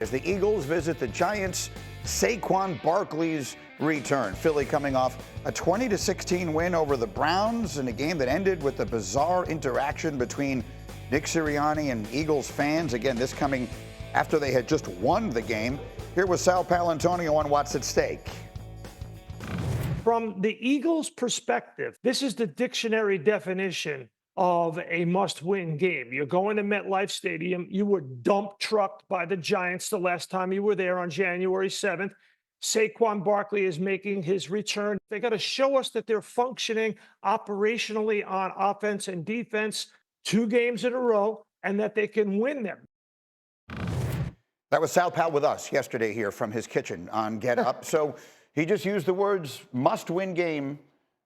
As the Eagles visit the Giants, Saquon Barkley's return. Philly coming off a 20-16 win over the Browns in a game that ended with a bizarre interaction between Nick Sirianni and Eagles fans. Again, this coming after they had just won the game. Here was Sal Paolantonio on what's at stake. From the Eagles' perspective, this is the dictionary definition of a must-win game. You're going to MetLife Stadium. You were dump trucked by the Giants the last time you were there on January 7th. Saquon Barkley is making his return. They got to show us that they're functioning operationally on offense and defense 2 games in a row and that they can win them. That was Sal Pal with us yesterday here from his kitchen on Get Up. So he just used the words must-win game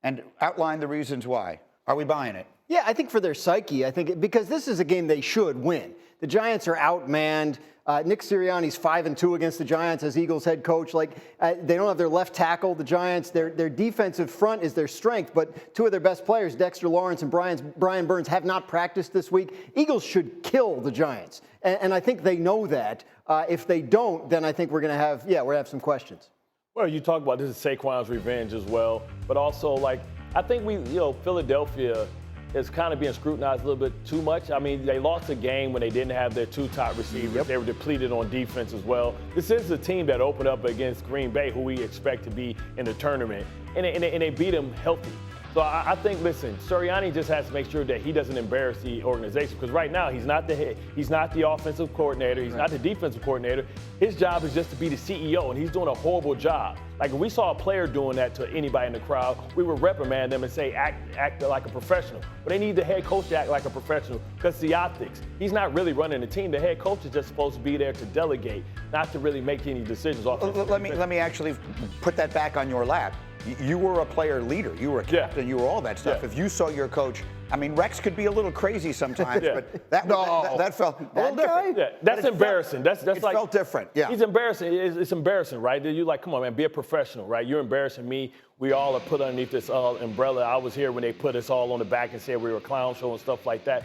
and outlined the reasons why. Are we buying it? Yeah, I think for their psyche, because this is a game they should win. The Giants are outmanned. Nick Sirianni's 5-2 against the Giants as Eagles head coach. They don't have their left tackle, the Giants. Their defensive front is their strength, but 2 of their best players, Dexter Lawrence and Brian Burns, have not practiced this week. Eagles should kill the Giants, and I think they know that. If they don't, then I think we're going to have some questions. Well, you talk about this is Saquon's revenge as well, but also I think Philadelphia is kind of being scrutinized a little bit too much. I mean, they lost a game when they didn't have their 2 top receivers. Yep. They were depleted on defense as well. This is a team that opened up against Green Bay, who we expect to be in the tournament, and they beat them healthy. So I think, listen, Sirianni just has to make sure that he doesn't embarrass the organization, because right now he's not the head, he's not the offensive coordinator, he's not the defensive coordinator. His job is just to be the CEO, and he's doing a horrible job. Like, if we saw a player doing that to anybody in the crowd, we would reprimand them and say act like a professional. But they need the head coach to act like a professional, because the optics. He's not really running the team. The head coach is just supposed to be there to delegate, not to really make any decisions. Let me actually put that back on your lap. You were a player leader. You were a captain. You were all that stuff. Yeah. If you saw your coach, I mean, Rex could be a little crazy sometimes, but that felt a little different. Yeah, that's embarrassing. That's it felt different. Yeah, he's embarrassing. It's embarrassing, right? You're like, come on, man, be a professional, right? You're embarrassing me. We all are put underneath this umbrella. I was here when they put us all on the back and said we were a clown show and stuff like that.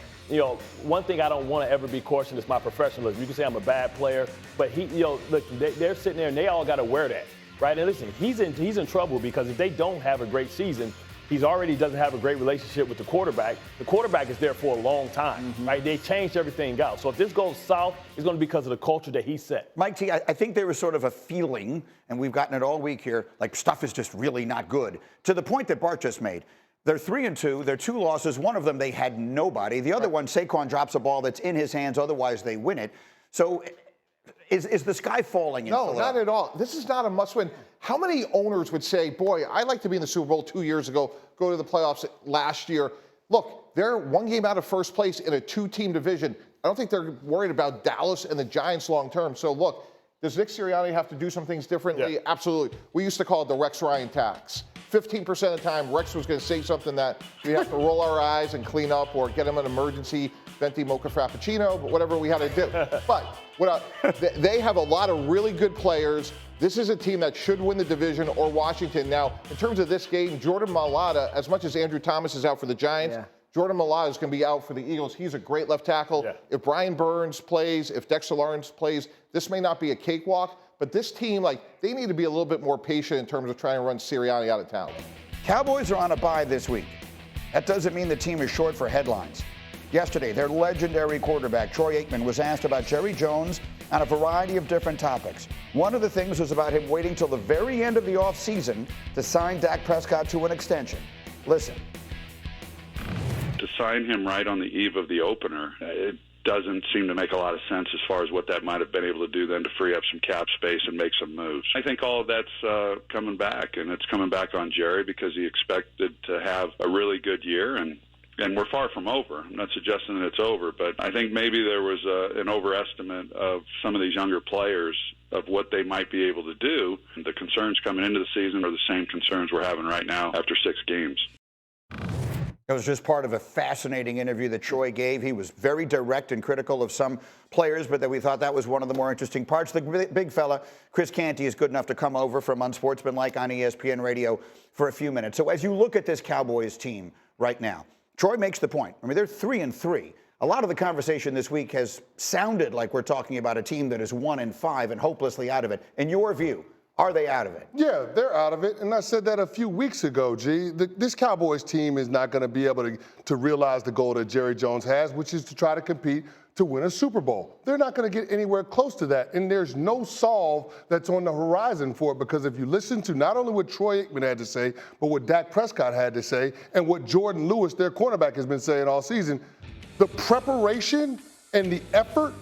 One thing I don't want to ever be questioned is my professionalism. You can say I'm a bad player, but look, they're sitting there and they all got to wear that. Right, and listen, he's in trouble because if they don't have a great season, he already doesn't have a great relationship with the quarterback. The quarterback is there for a long time, right? They changed everything out. So if this goes south, it's going to be because of the culture that he set. Mike T, I think there was sort of a feeling, and we've gotten it all week here, like stuff is just really not good. To the point that Bart just made. They're 3-2. They're 2 losses. One of them, they had nobody. The other one, Saquon drops a ball that's in his hands. Otherwise, they win it. So is the sky falling in No, not at all. This is not a must-win. How many owners would say, boy, I'd like to be in the Super Bowl 2 years ago, go to the playoffs last year? Look, they're 1 game out of first place in a 2-team division. I don't think they're worried about Dallas and the Giants long term. So, look, does Nick Sirianni have to do some things differently? Yeah. Absolutely. We used to call it the Rex Ryan tax. 15% of the time, Rex was going to say something that we have to roll our eyes and clean up or get him an emergency venti mocha frappuccino, but whatever we had to do. But they have a lot of really good players. This is a team that should win the division or Washington. Now, in terms of this game, Jordan Mailata, as much as Andrew Thomas is out for the Giants, Jordan Mailata is going to be out for the Eagles. He's a great left tackle. Yeah. If Brian Burns plays, if Dexter Lawrence plays, this may not be a cakewalk, but this team, they need to be a little bit more patient in terms of trying to run Sirianni out of town. Cowboys are on a bye this week. That doesn't mean the team is short for headlines. Yesterday, their legendary quarterback, Troy Aikman, was asked about Jerry Jones on a variety of different topics. One of the things was about him waiting till the very end of the offseason to sign Dak Prescott to an extension. Listen. To sign him right on the eve of the opener, it doesn't seem to make a lot of sense as far as what that might have been able to do then to free up some cap space and make some moves. I think all of that's coming back, and it's coming back on Jerry because he expected to have a really good year, and we're far from over. I'm not suggesting that it's over, but I think maybe there was an overestimate of some of these younger players of what they might be able to do. The concerns coming into the season are the same concerns we're having right now after 6 games. It was just part of a fascinating interview that Troy gave. He was very direct and critical of some players, but that we thought that was one of the more interesting parts. The big fella, Chris Canty, is good enough to come over from Unsportsmanlike on ESPN Radio for a few minutes. So as you look at this Cowboys team right now, Troy makes the point. I mean, they're 3-3. A lot of the conversation this week has sounded like we're talking about a team that is 1-5 and hopelessly out of it. In your view, are they out of it? Yeah, they're out of it. And I said that a few weeks ago, G. This Cowboys team is not going to be able to realize the goal that Jerry Jones has, which is to try to compete to win a Super Bowl. They're not going to get anywhere close to that. And there's no solve that's on the horizon for it, because if you listen to not only what Troy Aikman had to say, but what Dak Prescott had to say, and what Jordan Lewis, their cornerback, has been saying all season, the preparation and the effort,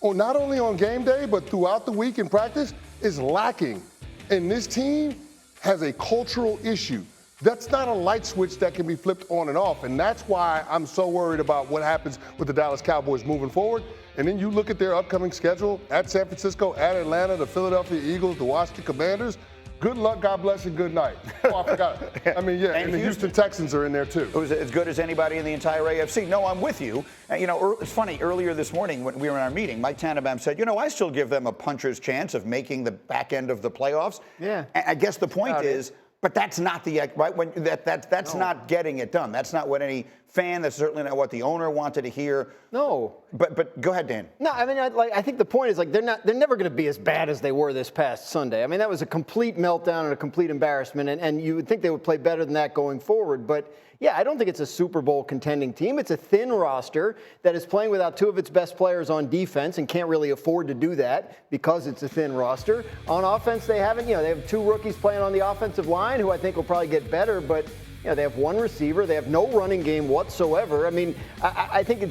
not only on game day, but throughout the week in practice, is lacking. And this team has a cultural issue. That's not a light switch that can be flipped on and off. And that's why I'm so worried about what happens with the Dallas Cowboys moving forward. And then you look at their upcoming schedule at San Francisco, at Atlanta, the Philadelphia Eagles, the Washington Commanders. Good luck, God bless, and good night. Oh, I forgot. I mean, yeah, and the Houston Texans are in there too. It was as good as anybody in the entire AFC. No, I'm with you. It's funny, earlier this morning when we were in our meeting, Mike Tannenbaum said, I still give them a puncher's chance of making the back end of the playoffs. Yeah. And I guess the point is, but that's not that's not getting it done. That's not what any fan, that's certainly not what the owner wanted to hear. No. But go ahead, Dan. No, I mean, I think the point is, they're never going to be as bad as they were this past Sunday. I mean, that was a complete meltdown and a complete embarrassment, and you would think they would play better than that going forward. But yeah, I don't think it's a Super Bowl contending team. It's a thin roster that is playing without two of its best players on defense and can't really afford to do that because it's a thin roster. On offense, they haven't, they have two rookies playing on the offensive line who I think will probably get better, but they have one receiver. They have no running game whatsoever. I mean, I think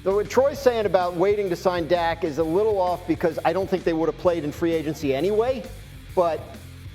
what Troy's saying about waiting to sign Dak is a little off, because I don't think they would have played in free agency anyway. But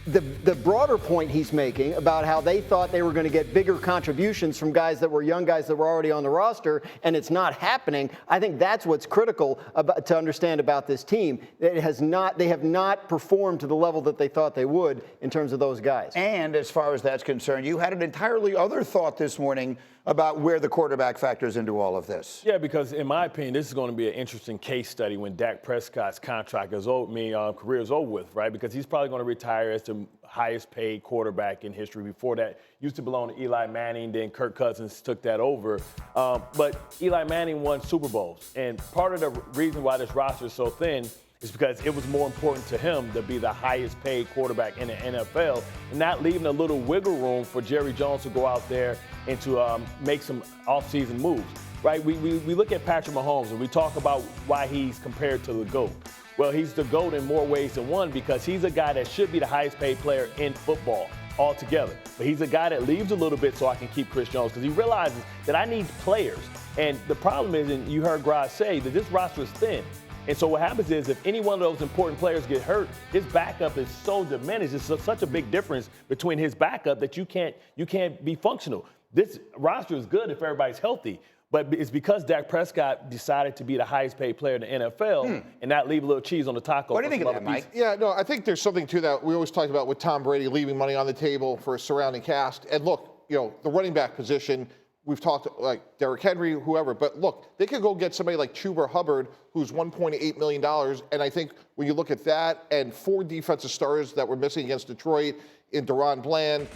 the broader point he's making about how they thought they were going to get bigger contributions from young guys that were already on the roster, and it's not happening. I think that's what's critical to understand about this team. They have not performed to the level that they thought they would in terms of those guys. And as far as that's concerned, you had an entirely other thought this morning about where the quarterback factors into all of this. Yeah, because in my opinion, this is going to be an interesting case study when Dak Prescott's contract is over, career is over with, right? Because he's probably going to retire as the highest paid quarterback in history. Before that, used to belong to Eli Manning, then Kirk Cousins took that over. But Eli Manning won Super Bowls. And part of the reason why this roster is so thin is because it was more important to him to be the highest paid quarterback in the NFL and not leaving a little wiggle room for Jerry Jones to go out there and to make some offseason moves, right? We look at Patrick Mahomes and we talk about why he's compared to the GOAT. Well, he's the GOAT in more ways than one, because he's a guy that should be the highest paid player in football altogether. But he's a guy that leaves a little bit so I can keep Chris Jones, because he realizes that I need players. And the problem is, and you heard Graz say, that this roster is thin. And so what happens is, if any one of those important players get hurt, his backup is so diminished. It's such a big difference between his backup that you can't be functional. This roster is good if everybody's healthy, but it's because Dak Prescott decided to be the highest paid player in the NFL and not leave a little cheese on the taco. What do you think of that, Mike? Yeah, no, I think there's something to that. We always talk about with Tom Brady leaving money on the table for a surrounding cast. And look, the running back position, we've talked like Derrick Henry, whoever, but look, they could go get somebody like Chuba Hubbard, who's $1.8 million. And I think when you look at that and 4 defensive starters that were missing against Detroit in Deron Bland,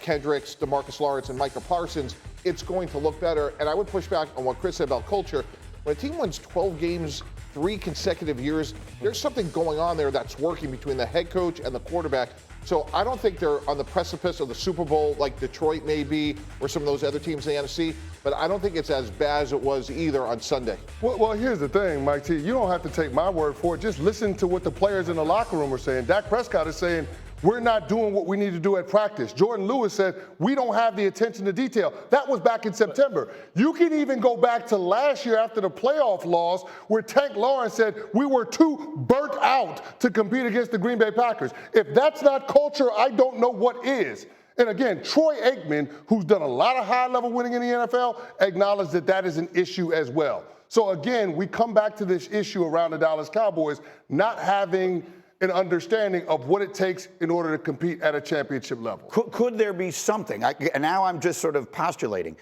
Kendricks, DeMarcus Lawrence, and Micah Parsons, it's going to look better. And I would push back on what Chris said about culture. When a team wins 12 games, 3 consecutive years, there's something going on there that's working between the head coach and the quarterback. So I don't think they're on the precipice of the Super Bowl like Detroit may be, or some of those other teams in the NFC, but I don't think it's as bad as it was either on Sunday. Well, here's the thing, Mike T. You don't have to take my word for it. Just listen to what the players in the locker room are saying. Dak Prescott is saying, we're not doing what we need to do at practice. Jordan Lewis said, we don't have the attention to detail. That was back in September. You can even go back to last year after the playoff loss, where Tank Lawrence said, we were too burnt out to compete against the Green Bay Packers. If that's not culture, I don't know what is. And again, Troy Aikman, who's done a lot of high-level winning in the NFL, acknowledged that that is an issue as well. So again, we come back to this issue around the Dallas Cowboys not having an understanding of what it takes in order to compete at a championship level. Could there be something, and now I'm just sort of postulating,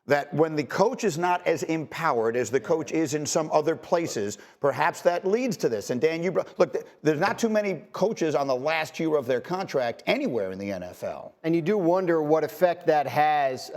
that when the coach is not as empowered as the coach is in some other places, perhaps that leads to this. And Dan, look, there's not too many coaches on the last year of their contract anywhere in the NFL. And you do wonder what effect that has,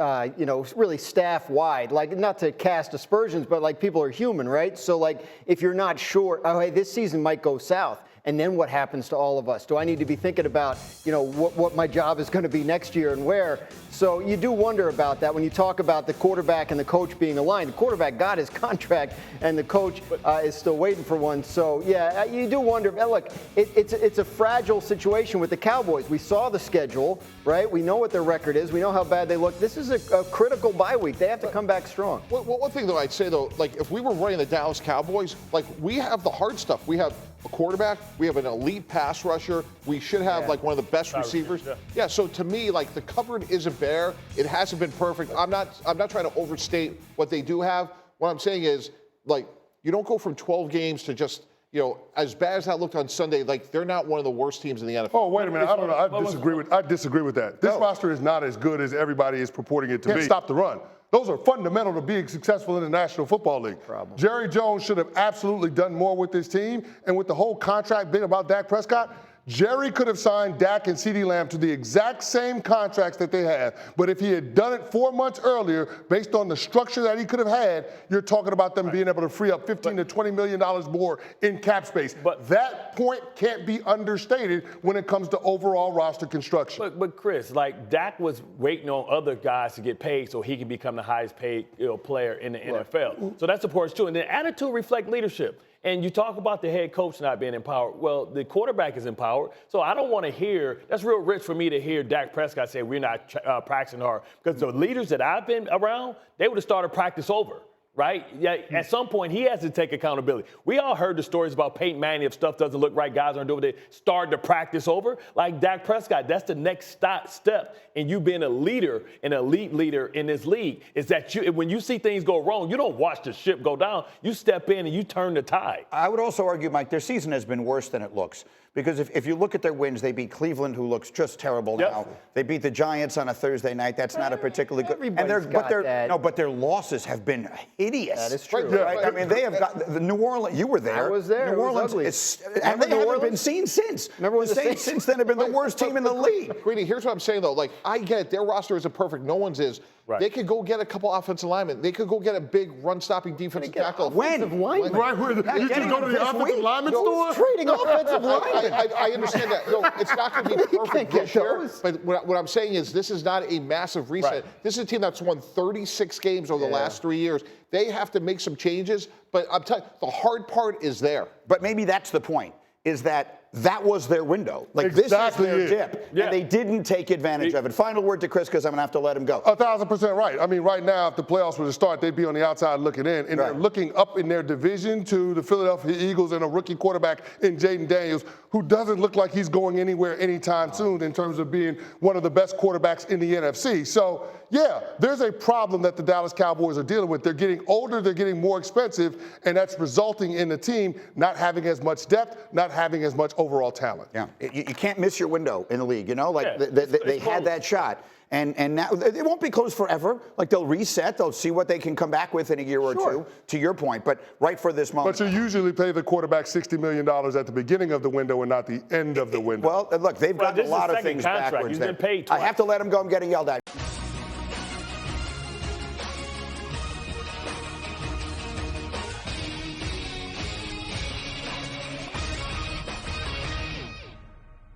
really staff-wide. Like, not to cast aspersions, but like people are human, right? So like, if you're not sure, oh, hey, this season might go south. And then what happens to all of us? Do I need to be thinking about, what my job is going to be next year and where? So you do wonder about that when you talk about the quarterback and the coach being aligned. The quarterback got his contract, and the coach is still waiting for one. So, yeah, you do wonder. Look, it's a fragile situation with the Cowboys. We saw the schedule, right? We know what their record is. We know how bad they look. This is a critical bye week. They have to come back strong. Well, one thing, though, I'd say, though, like, if we were running the Dallas Cowboys, like, we have the hard stuff. We have a quarterback. We have an elite pass rusher. We should have like one of the best receivers. Yeah. So to me, like, the cupboard isn't bare. It hasn't been perfect. I'm not trying to overstate what they do have. What I'm saying is, like, you don't go from 12 games to just, as bad as that looked on Sunday. Like, they're not one of the worst teams in the NFL. Oh, wait a minute. I don't know. I disagree with that. This roster is not as good as everybody is purporting it to be. Stop the run. Those are fundamental to being successful in the National Football League. Jerry Jones should have absolutely done more with this team. And with the whole contract bit about Dak Prescott, Jerry could have signed Dak and CeeDee Lamb to the exact same contracts that they have. But if he had done it 4 months earlier, based on the structure that he could have had, you're talking about them being able to free up $15 to $20 million more in cap space. But that point can't be understated when it comes to overall roster construction. But Chris, like, Dak was waiting on other guys to get paid so he can become the highest paid player in the NFL. So that's important too. And the attitude reflects leadership. And you talk about the head coach not being empowered. Well, the quarterback is empowered. So I don't want to hear, that's real rich for me to hear Dak Prescott say we're not practicing hard. Because the leaders that I've been around, they would have started practice over. Right? Yeah. At some point, he has to take accountability. We all heard the stories about Peyton Manning. If stuff doesn't look right, guys aren't doing it. They start to practice over. Like Dak Prescott, that's the next step in you being a leader, an elite leader in this league, is that when you see things go wrong, you don't watch the ship go down. You step in and you turn the tide. I would also argue, Mike, their season has been worse than it looks. Because if you look at their wins, they beat Cleveland, who looks just terrible now. They beat the Giants on a Thursday night. That's not a particularly good. But their losses have been hideous. That is true. Right? I mean, they have got the New Orleans. You were there. I was there. New Orleans and they haven't been seen since. Remember when the Saints since then have been the worst team in the league. Greeny, here's what I'm saying though. Like, I get it. Their roster isn't perfect. No one's is. Right. They could go get a couple offensive linemen. They could go get a big run-stopping defensive tackle. When? Right, you just go to the offensive lineman store? Trading offensive linemen. I understand that. No, it's not going to be perfect this year. But what I'm saying is this is not a massive reset. Right. This is a team that's won 36 games over the last 3 years. They have to make some changes. But I'm telling you, the hard part is there. But maybe that's the point, is that was their window. Like, exactly this is their dip. Yeah. And they didn't take advantage of it. Final word to Chris, because I'm going to have to let him go. 1,000% right. I mean, right now, if the playoffs were to start, they'd be on the outside looking in. And they're looking up in their division to the Philadelphia Eagles and a rookie quarterback in Jaden Daniels, who doesn't look like he's going anywhere anytime soon in terms of being one of the best quarterbacks in the NFC. So, yeah, there's a problem that the Dallas Cowboys are dealing with. They're getting older, they're getting more expensive, and that's resulting in the team not having as much depth, not having as much overall talent. Yeah, you can't miss your window in the league, Like, they had that shot. And now it won't be closed forever. Like, they'll reset. They'll see what they can come back with in a year or two, to your point. But right for this moment. But you usually pay the quarterback $60 million at the beginning of the window and not the end of the window. Well, look, they've got a lot of things backwards. You've been paid twice. I have to let him go. I'm getting yelled at.